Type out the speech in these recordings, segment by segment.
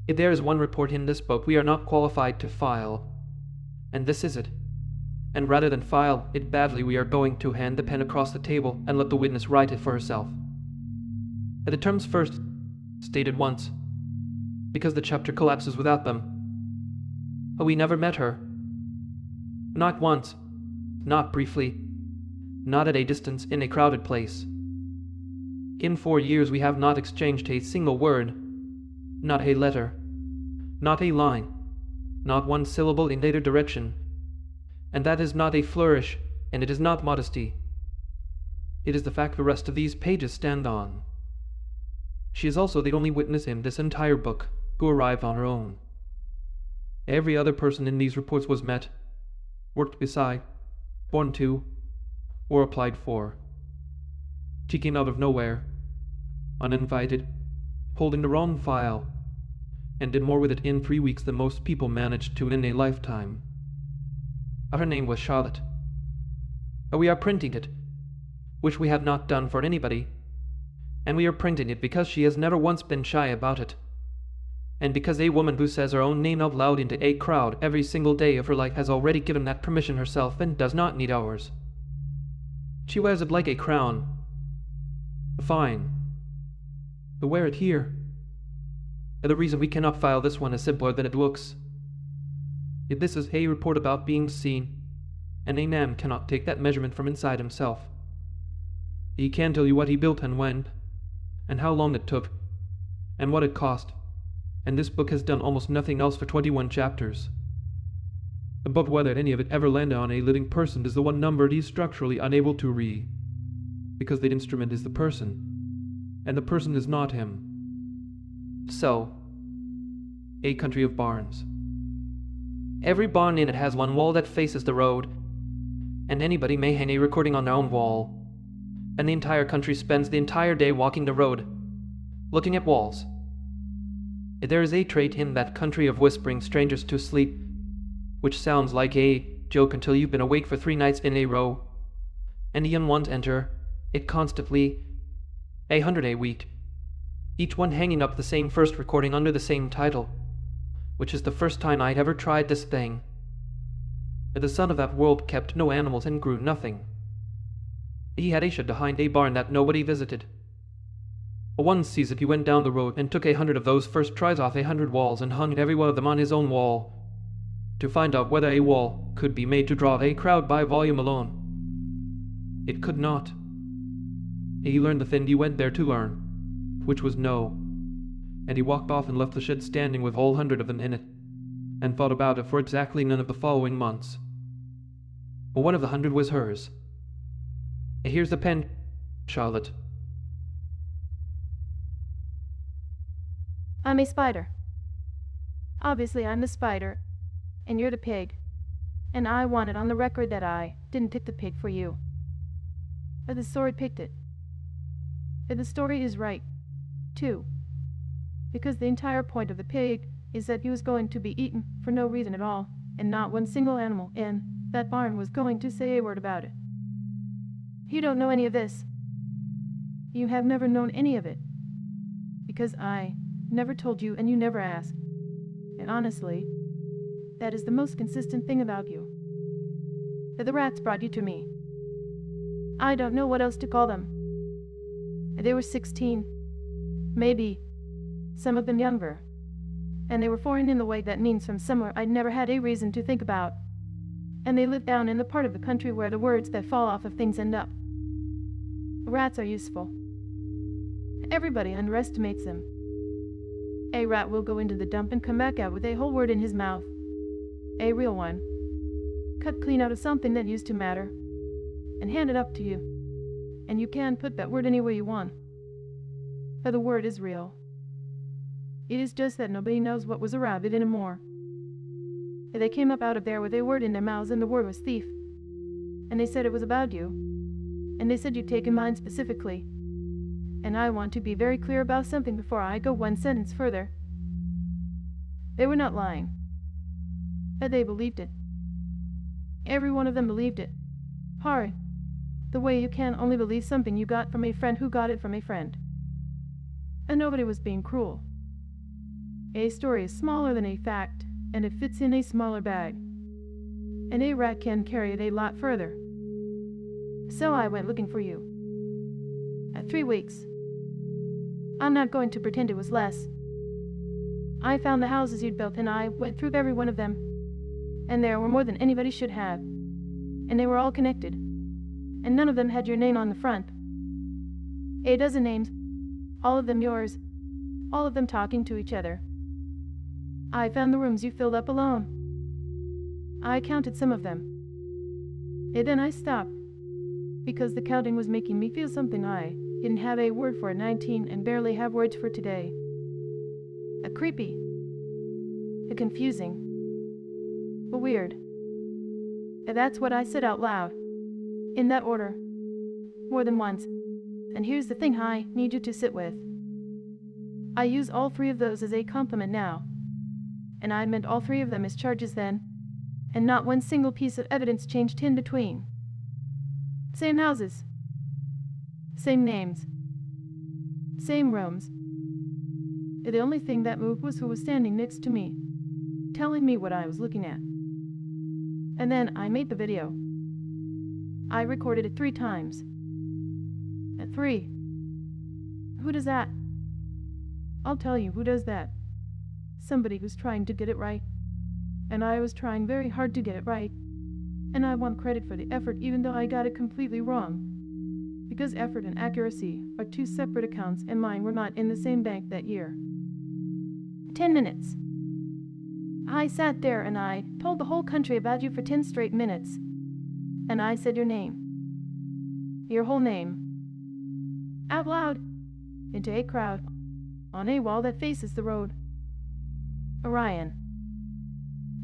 If there is one report in this book we are not qualified to file, and this is it, and rather than file it badly we are going to hand the pen across the table and let the witness write it for herself. At the terms first stated once, because the chapter collapses without them. But we never met her. Not once, not briefly, not at a distance in a crowded place. In 4 years we have not exchanged a single word, not a letter, not a line, not one syllable in either direction. And that is not a flourish, and it is not modesty. It is the fact the rest of these pages stand on. She is also the only witness in this entire book who arrived on her own. Every other person in these reports was met, worked beside, born to, or applied for. She came out of nowhere, uninvited, holding the wrong file, and did more with it in 3 weeks than most people managed to in a lifetime. Her name was Charlotte. But we are printing it, which we have not done for anybody, and we are printing it because she has never once been shy about it, and because a woman who says her own name out loud into a crowd every single day of her life has already given that permission herself and does not need ours. She wears it like a crown. Fine. But wear it here. And the reason we cannot file this one is simpler than it looks. If this is a report about being seen, and a man cannot take that measurement from inside himself. He can tell you what he built and when, and how long it took, and what it cost, and this book has done almost nothing else for 21 chapters. But whether any of it ever landed on a living person is the one number he is structurally unable to read, because the instrument is the person, and the person is not him. So, a country of barns. Every barn in it has one wall that faces the road, and anybody may hang a recording on their own wall, and the entire country spends the entire day walking the road, looking at walls. There is a trait in that country of whispering strangers to sleep, which sounds like a joke until you've been awake for 3 nights in a row, and the young ones enter it constantly, 100 a week, each one hanging up the same first recording under the same title, which is the first time I'd ever tried this thing. The son of that world kept no animals and grew nothing. He had a shed behind a barn that nobody visited. One season he went down the road and took 100 of those first tries off 100 walls and hung every one of them on his own wall, to find out whether a wall could be made to draw a crowd by volume alone. It could not. He learned the thing he went there to learn, which was no, and he walked off and left the shed standing with all 100 of them in it, and thought about it for exactly none of the following months. But one of the 100 was hers. Here's the pen, Charlotte. I'm a spider. Obviously I'm the spider, and you're the pig, and I want it on the record that I didn't pick the pig for you. But the story picked it. And the story is right, too, because the entire point of the pig is that he was going to be eaten for no reason at all, and not one single animal in that barn was going to say a word about it. You don't know any of this. You have never known any of it, because I never told you and you never asked. And honestly, that is the most consistent thing about you. That the rats brought you to me. I don't know what else to call them. They were 16, maybe, some of them younger, and they were foreign in the way that means from somewhere I'd never had a reason to think about, and they lived down in the part of the country where the words that fall off of things end up. Rats are useful. Everybody underestimates them. A rat will go into the dump and come back out with a whole word in his mouth. A real one. Cut clean out of something that used to matter, and hand it up to you. And you can put that word anywhere you want. But the word is real. It is just that nobody knows what was around it anymore. They came up out of there with a word in their mouths, and the word was thief. And they said it was about you. And they said you'd taken mine specifically. And I want to be very clear about something before I go one sentence further. They were not lying. But they believed it. Every one of them believed it. Hard. The way you can only believe something you got from a friend who got it from a friend. And nobody was being cruel. A story is smaller than a fact, and it fits in a smaller bag. And a rat can carry it a lot further. So I went looking for you. At 3 weeks. I'm not going to pretend it was less. I found the houses you'd built and I went through every one of them. And there were more than anybody should have. And they were all connected. And none of them had your name on the front. A dozen names, all of them yours, all of them talking to each other. I found the rooms you filled up alone. I counted some of them. And then I stopped, because the counting was making me feel something I didn't have a word for at 19 and barely have words for today. A creepy, a confusing, a weird. And that's what I said out loud, in that order, more than once. And here's the thing I need you to sit with. I use all 3 of those as a compliment now, and I meant all 3 of them as charges then, and not one single piece of evidence changed in between. Same houses, same names, same rooms. The only thing that moved was who was standing next to me, telling me what I was looking at. And then I made the video. I recorded it 3 times. At 3. Who does that? I'll tell you who does that. Somebody who's trying to get it right. And I was trying very hard to get it right. And I want credit for the effort even though I got it completely wrong. Because effort and accuracy are 2 separate accounts and mine were not in the same bank that year. 10 minutes. I sat there and I told the whole country about you for 10 straight minutes. And I said your name. Your whole name. Out loud. Into a crowd. On a wall that faces the road. Orion.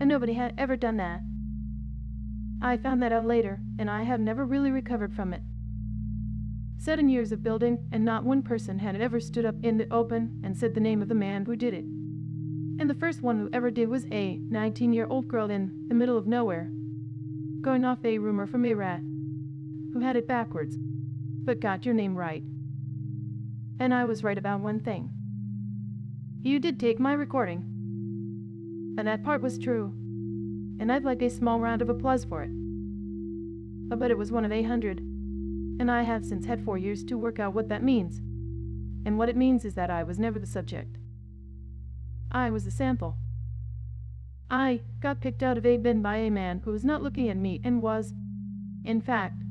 And nobody had ever done that. I found that out later, and I have never really recovered from it. 7 years of building, and not one person had ever stood up in the open and said the name of the man who did it. And the first one who ever did was a 19-year-old girl in the middle of nowhere, going off a rumor from a rat, who had it backwards, but got your name right. And I was right about one thing. You did take my recording. And that part was true. And I'd like a small round of applause for it. But it was one of 100. And I have since had 4 years to work out what that means. And what it means is that I was never the subject. I was the sample. I got picked out of a bin by a man who was not looking at me and was, in fact,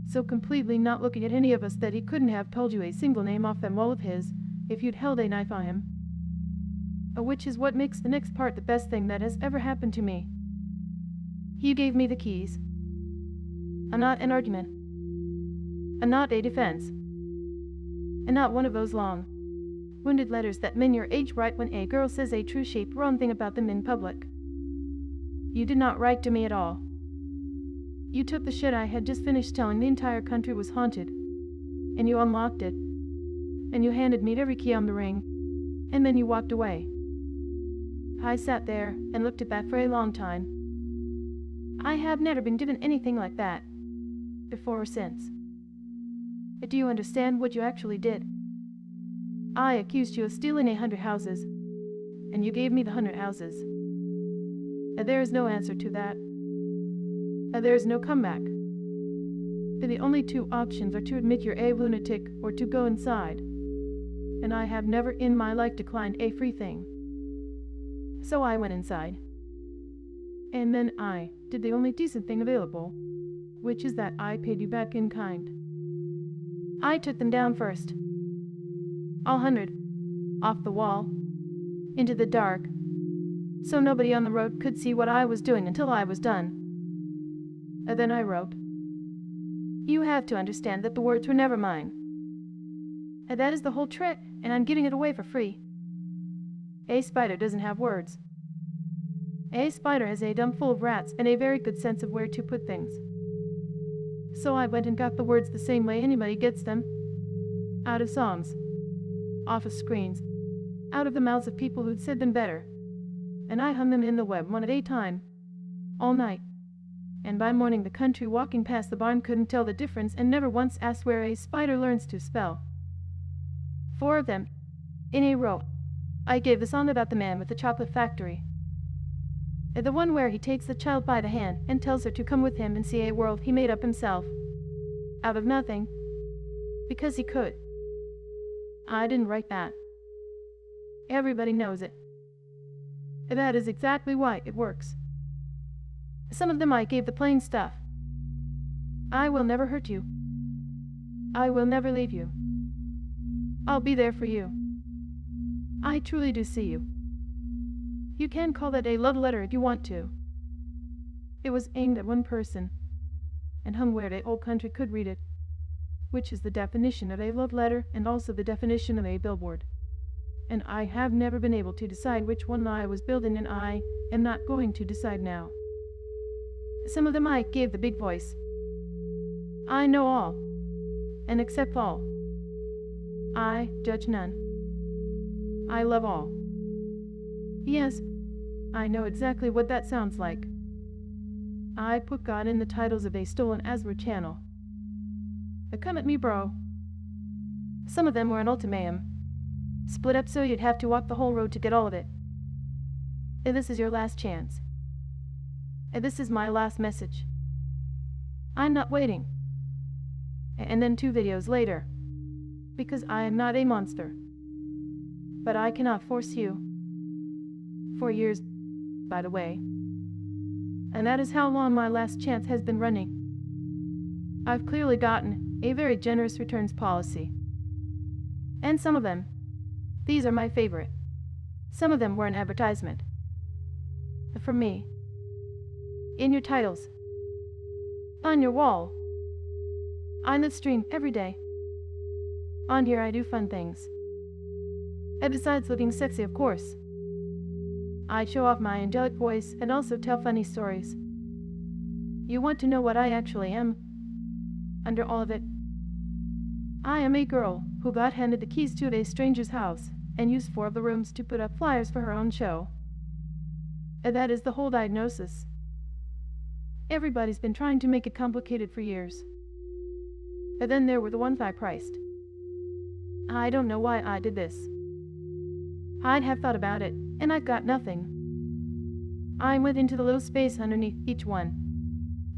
so completely not looking at any of us that he couldn't have told you a single name off that wall of his if you'd held a knife on him. Which is what makes the next part the best thing that has ever happened to me. He gave me the keys. And not an argument. And not a defense. And not one of those long, wounded letters that men your age write when a girl says a true-shaped wrong thing about them in public. You did not write to me at all. You took the shit I had just finished telling the entire country was haunted, and you unlocked it, and you handed me every key on the ring, and then you walked away. I sat there and looked at that for a long time. I have never been given anything like that, before or since. Do you understand what you actually did? I accused you of stealing 100 houses, and you gave me the 100 houses. There is no answer to that. There is no comeback. The only 2 options are to admit you're a lunatic or to go inside. And I have never in my life declined a free thing. So I went inside. And then I did the only decent thing available, which is that I paid you back in kind. I took them down first. All 100. Off the wall. Into the dark. So nobody on the road could see what I was doing until I was done. And then I wrote. You have to understand that the words were never mine. And that is the whole trick, and I'm giving it away for free. A spider doesn't have words. A spider has a dome full of rats and a very good sense of where to put things. So I went and got the words the same way anybody gets them. Out of songs. Off of screens. Out of the mouths of people who'd said them better. And I hung them in the web one at a time. All night. And by morning the country walking past the barn couldn't tell the difference and never once asked where a spider learns to spell. 4 of them. In a row. I gave the song about the man with the chocolate factory. The one where he takes the child by the hand and tells her to come with him and see a world he made up himself. Out of nothing. Because he could. I didn't write that. Everybody knows it. That is exactly why it works. Some of them I gave the plain stuff. I will never hurt you. I will never leave you. I'll be there for you. I truly do see you. You can call that a love letter if you want to. It was aimed at one person, and hung where the whole country could read it, which is the definition of a love letter and also the definition of a billboard. And I have never been able to decide which one I was building, and I am not going to decide now. Some of them I gave the big voice. I know all, and accept all. I judge none. I love all. Yes, I know exactly what that sounds like. I put God in the titles of a stolen Asper channel. Come at me, bro. Some of them were an ultimatum. Split up so you'd have to walk the whole road to get all of it. This is your last chance. This is my last message. I'm not waiting. And then 2 videos later. Because I am not a monster. But I cannot force you. 4 years, by the way. And that is how long my last chance has been running. I've clearly gotten a very generous returns policy. And some of them, these are my favorite. Some of them were an advertisement. From me. In your titles. On your wall. On the stream every day. On here I do fun things. And besides looking sexy, of course. I show off my angelic voice and also tell funny stories. You want to know what I actually am? Under all of it, I am a girl who got handed the keys to a stranger's house and used 4 of the rooms to put up flyers for her own show. And that is the whole diagnosis. Everybody's been trying to make it complicated for years. And then there were the ones I priced. I don't know why I did this. I'd have thought about it, and I got nothing. I went into the little space underneath each one,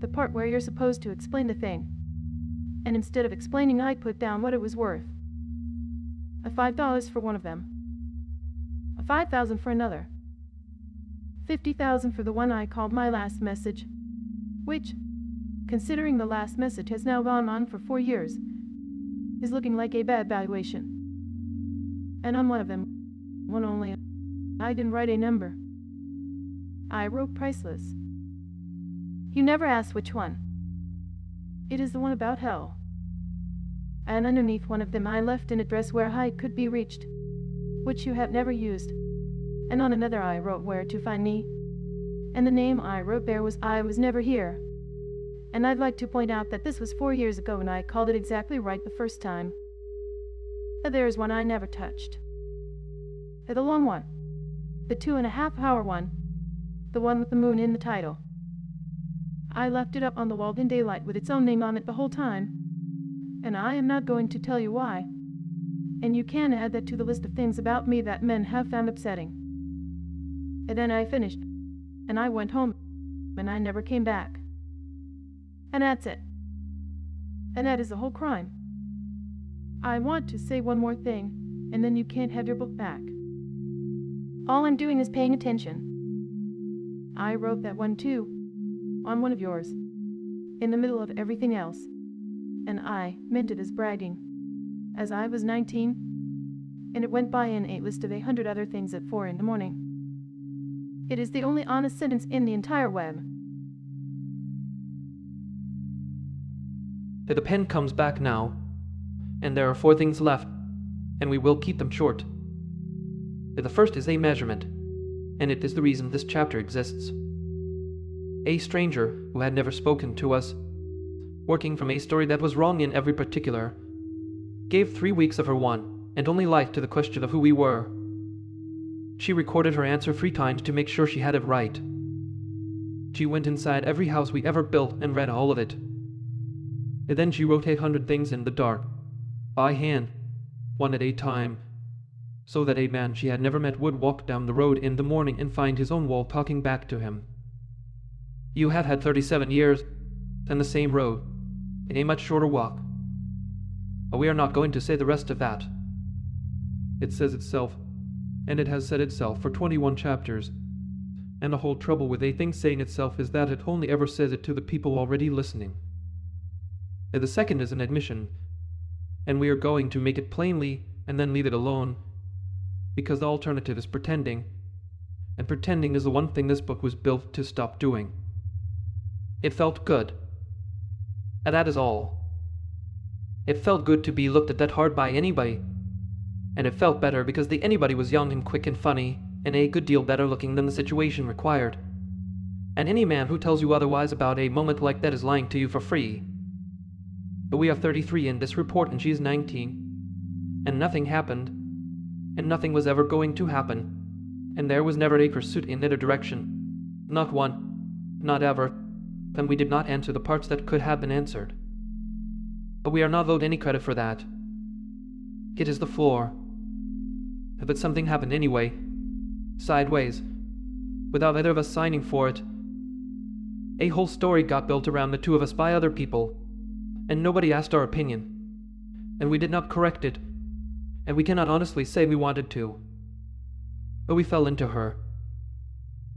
the part where you're supposed to explain the thing. And instead of explaining, I put down what it was worth. $5 for one of them. $5,000 for another. $50,000 for the one I called my last message, which, considering the last message has now gone on for 4 years, is looking like a bad valuation. And I'm one of them. One only. I didn't write a number. I wrote priceless. You never asked which one. It is the one about hell. And underneath one of them I left an address where I could be reached, which you have never used. And on another I wrote where to find me. And the name I wrote there was I was never here. And I'd like to point out that this was 4 years ago and I called it exactly right the first time. There's one I never touched. The long one. The 2.5-hour one. The one with the moon in the title. I left it up on the wall in daylight with its own name on it the whole time. And I am not going to tell you why. And you can add that to the list of things about me that men have found upsetting. And then I finished. And I went home. And I never came back. And that's it. And that is the whole crime. I want to say one more thing, and then you can't have your book back. All I'm doing is paying attention. I wrote that one too, on one of yours, in the middle of everything else, and I meant it as bragging, as I was 19, and it went by in a list of 100 other things at 4 in the morning. It is the only honest sentence in the entire web. The pen comes back now, and there are 4 things left, and we will keep them short. The first is a measurement, and it is the reason this chapter exists. A stranger who had never spoken to us, working from a story that was wrong in every particular, gave 3 weeks of her one and only life to the question of who we were. She recorded her answer 3 times to make sure she had it right. She went inside every house we ever built and read all of it. And then she wrote 800 things in the dark, by hand, one at a time. so that a man she had never met would walk down the road in the morning and find his own wall talking back to him. You have had 37 years, and the same road, in a much shorter walk. But we are not going to say the rest of that. It says itself, and it has said itself for 21 chapters, and the whole trouble with a thing saying itself is that it only ever says it to the people already listening. And the second is an admission, and we are going to make it plainly and then leave it alone, because the alternative is pretending, and pretending is the one thing this book was built to stop doing. It felt good, and that is all. It felt good to be looked at that hard by anybody, and it felt better because the anybody was young and quick and funny, and a good deal better looking than the situation required. And any man who tells you otherwise about a moment like that is lying to you for free. But we are 33 in this report and she is 19, and nothing happened, and nothing was ever going to happen, and there was never a pursuit in either direction. Not one, not ever, and we did not answer the parts that could have been answered. But we are not owed any credit for that. It is the floor. But something happened anyway, sideways, without either of us signing for it. A whole story got built around the two of us by other people, and nobody asked our opinion, and we did not correct it, and we cannot honestly say we wanted to. But we fell into her.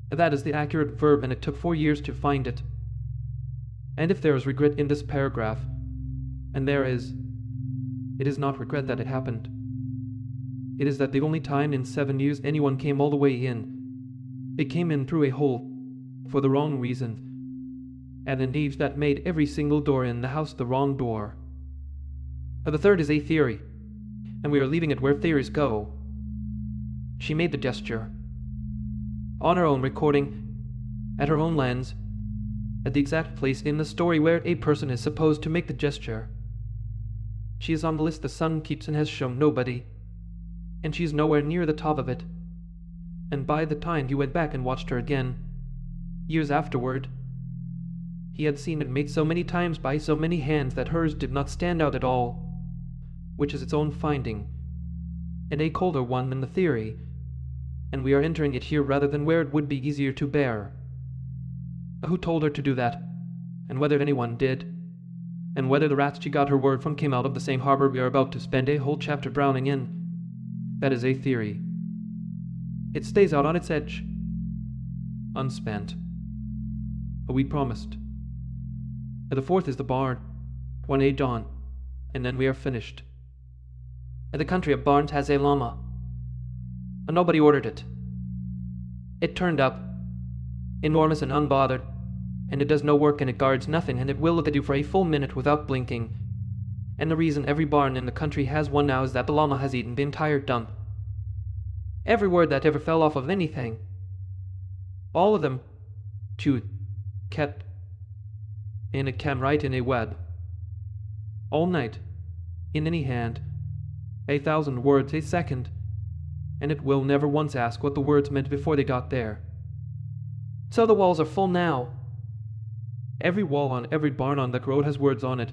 That is the accurate verb, and it took 4 years to find it. And if there is regret in this paragraph, and there is, it is not regret that it happened. It is that the only time in 7 years anyone came all the way in, they came in through a hole, for the wrong reason, and indeed that made every single door in the house the wrong door. The third is a theory, and we are leaving it where theories go. She made the gesture. On her own recording, at her own lens, at the exact place in the story where a person is supposed to make the gesture. She is on the list the sun keeps and has shown nobody, and she is nowhere near the top of it. And by the time he went back and watched her again, years afterward, he had seen it made so many times by so many hands that hers did not stand out at all, which is its own finding, and a colder one than the theory, and we are entering it here rather than where it would be easier to bear. Who told her to do that, and whether anyone did, and whether the rats she got her word from came out of the same harbor we are about to spend a whole chapter drowning in, that is a theory. It stays out on its edge, unspent. But we promised. The fourth is the barn, 1A dawn, and then we are finished. The country of barns has a llama. Nobody ordered it. It turned up, enormous and unbothered, and it does no work and it guards nothing, and it will look at you for a full minute without blinking. And the reason every barn in the country has one now is that the llama has eaten the entire dump. Every word that ever fell off of anything. All of them, chewed, kept, and it came right in a web. All night, in any hand, 1,000 words a second, and it will never once ask what the words meant before they got there. So the walls are full now. Every wall on every barn on that road has words on it,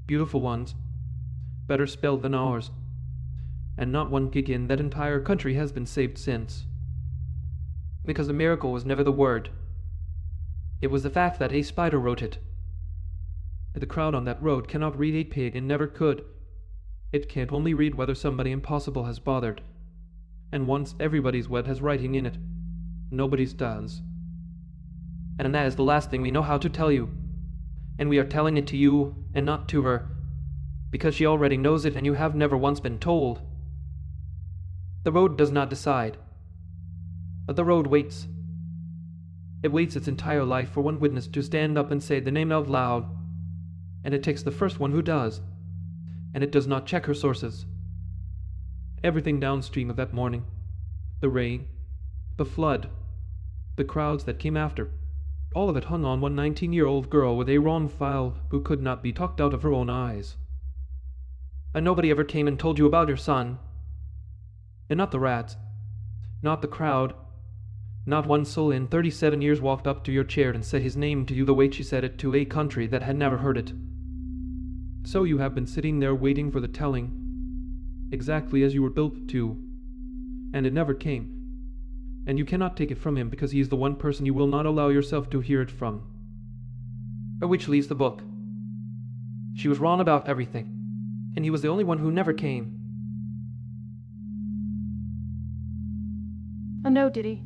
beautiful ones, better spelled than ours, and not one gig in that entire country has been saved since. Because the miracle was never the word. It was the fact that a spider wrote it. The crowd on that road cannot read a pig and never could. It can't only read whether somebody impossible has bothered. And once everybody's web has writing in it, nobody's does. And that is the last thing we know how to tell you. And we are telling it to you, and not to her, because she already knows it and you have never once been told. The road does not decide. But the road waits. It waits its entire life for one witness to stand up and say the name out loud, and it takes the first one who does, and it does not check her sources. Everything downstream of that morning, the rain, the flood, the crowds that came after, all of it hung on one 19-year-old girl with a wrong file who could not be talked out of her own eyes. And nobody ever came and told you about your son. And not the rats, not the crowd, not one soul in 37 years walked up to your chair and said his name to you the way she said it to a country that had never heard it. So you have been sitting there waiting for the telling, exactly as you were built to, and it never came. And you cannot take it from him because he is the one person you will not allow yourself to hear it from. Which leaves the book. She was wrong about everything, and he was the only one who never came. Oh no, did he?